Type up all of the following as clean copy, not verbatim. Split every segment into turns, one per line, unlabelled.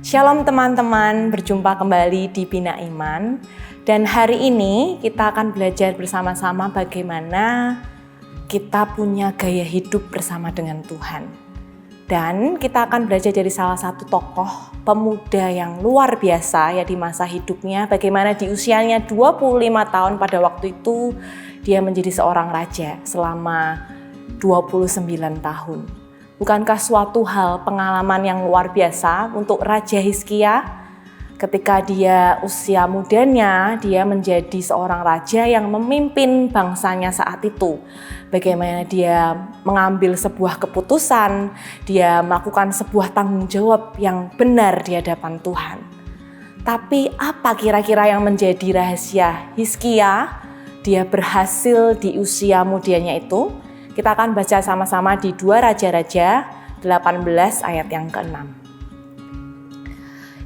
Shalom teman-teman, berjumpa kembali di Bina Iman. Dan hari ini kita akan belajar bersama-sama bagaimana kita punya gaya hidup bersama dengan Tuhan. Dan kita akan belajar dari salah satu tokoh pemuda yang luar biasa ya di masa hidupnya. Bagaimana di usianya 25 tahun pada waktu itu dia menjadi seorang raja selama 29 tahun. Bukankah suatu hal pengalaman yang luar biasa untuk Raja Hizkia ketika dia usia mudanya, dia menjadi seorang raja yang memimpin bangsanya saat itu. Bagaimana dia mengambil sebuah keputusan, dia melakukan sebuah tanggung jawab yang benar di hadapan Tuhan. Tapi apa kira-kira yang menjadi rahasia Hizkia? Dia berhasil di usia mudanya itu. Kita akan baca sama-sama di 2 Raja-Raja 18 ayat yang ke-6.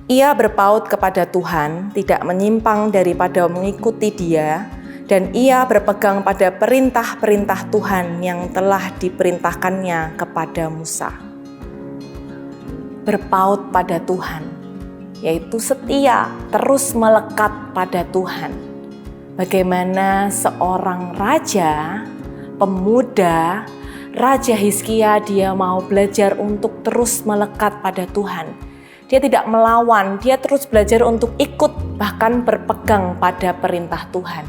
Ia berpaut kepada Tuhan, tidak menyimpang daripada mengikuti Dia, dan ia berpegang pada perintah-perintah Tuhan yang telah diperintahkannya kepada Musa. Berpaut pada Tuhan, yaitu setia, terus melekat pada Tuhan. Bagaimana seorang raja, pemuda, Raja Hizkia, dia mau belajar untuk terus melekat pada Tuhan. Dia tidak melawan, dia terus belajar untuk ikut, bahkan berpegang pada perintah Tuhan.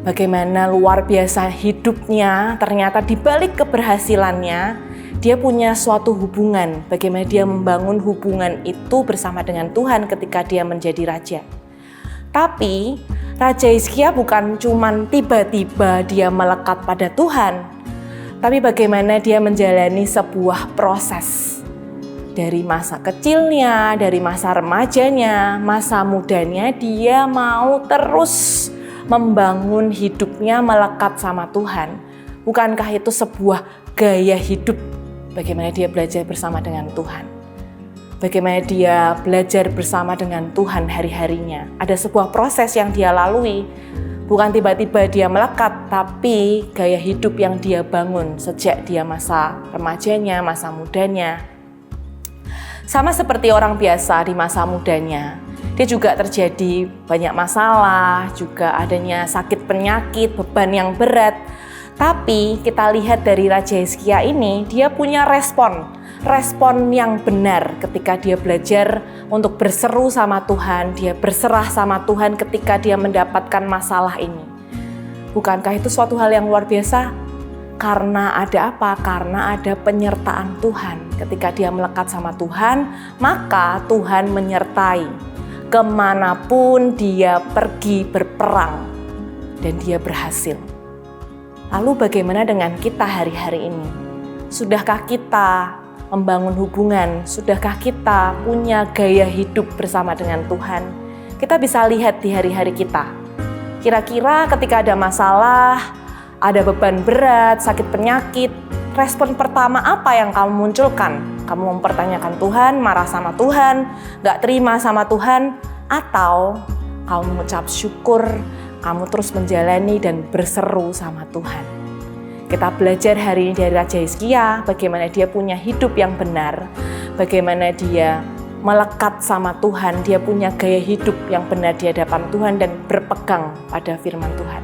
Bagaimana luar biasa hidupnya, ternyata di balik keberhasilannya, dia punya suatu hubungan. Bagaimana dia membangun hubungan itu bersama dengan Tuhan ketika dia menjadi raja. Tapi Raja Hizkia bukan cuman tiba-tiba dia melekat pada Tuhan, tapi bagaimana dia menjalani sebuah proses. Dari masa kecilnya, dari masa remajanya, masa mudanya, dia mau terus membangun hidupnya melekat sama Tuhan. Bukankah itu sebuah gaya hidup? Bagaimana dia belajar bersama dengan Tuhan? Bagaimana dia belajar bersama dengan Tuhan hari-harinya. Ada sebuah proses yang dia lalui. Bukan tiba-tiba dia melekat, tapi gaya hidup yang dia bangun sejak dia masa remajanya, masa mudanya. Sama seperti orang biasa di masa mudanya, dia juga terjadi banyak masalah, juga adanya sakit penyakit, beban yang berat. Tapi kita lihat dari Raja Hizkia ini, dia punya respon yang benar ketika dia belajar untuk berseru sama Tuhan, dia berserah sama Tuhan ketika dia mendapatkan masalah ini. Bukankah itu suatu hal yang luar biasa? Karena ada apa? Karena ada penyertaan Tuhan. Ketika dia melekat sama Tuhan, maka Tuhan menyertai. Kemanapun dia pergi berperang, dan dia berhasil. Lalu bagaimana dengan kita hari-hari ini? Sudahkah kita membangun hubungan? Sudahkah kita punya gaya hidup bersama dengan Tuhan? Kita bisa lihat di hari-hari kita. Kira-kira ketika ada masalah, ada beban berat, sakit penyakit, respon pertama apa yang kamu munculkan? Kamu mempertanyakan Tuhan, marah sama Tuhan, gak terima sama Tuhan, atau kamu mengucap syukur, kamu terus menjalani dan berseru sama Tuhan. Kita belajar hari ini dari Raja Hizkia, bagaimana dia punya hidup yang benar, bagaimana dia melekat sama Tuhan, dia punya gaya hidup yang benar di hadapan Tuhan dan berpegang pada firman Tuhan.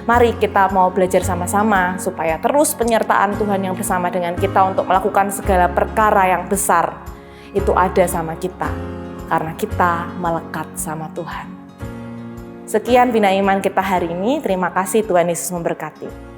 Mari kita mau belajar sama-sama supaya terus penyertaan Tuhan yang bersama dengan kita untuk melakukan segala perkara yang besar itu ada sama kita, karena kita melekat sama Tuhan. Sekian Bina Iman kita hari ini, terima kasih, Tuhan Yesus memberkati.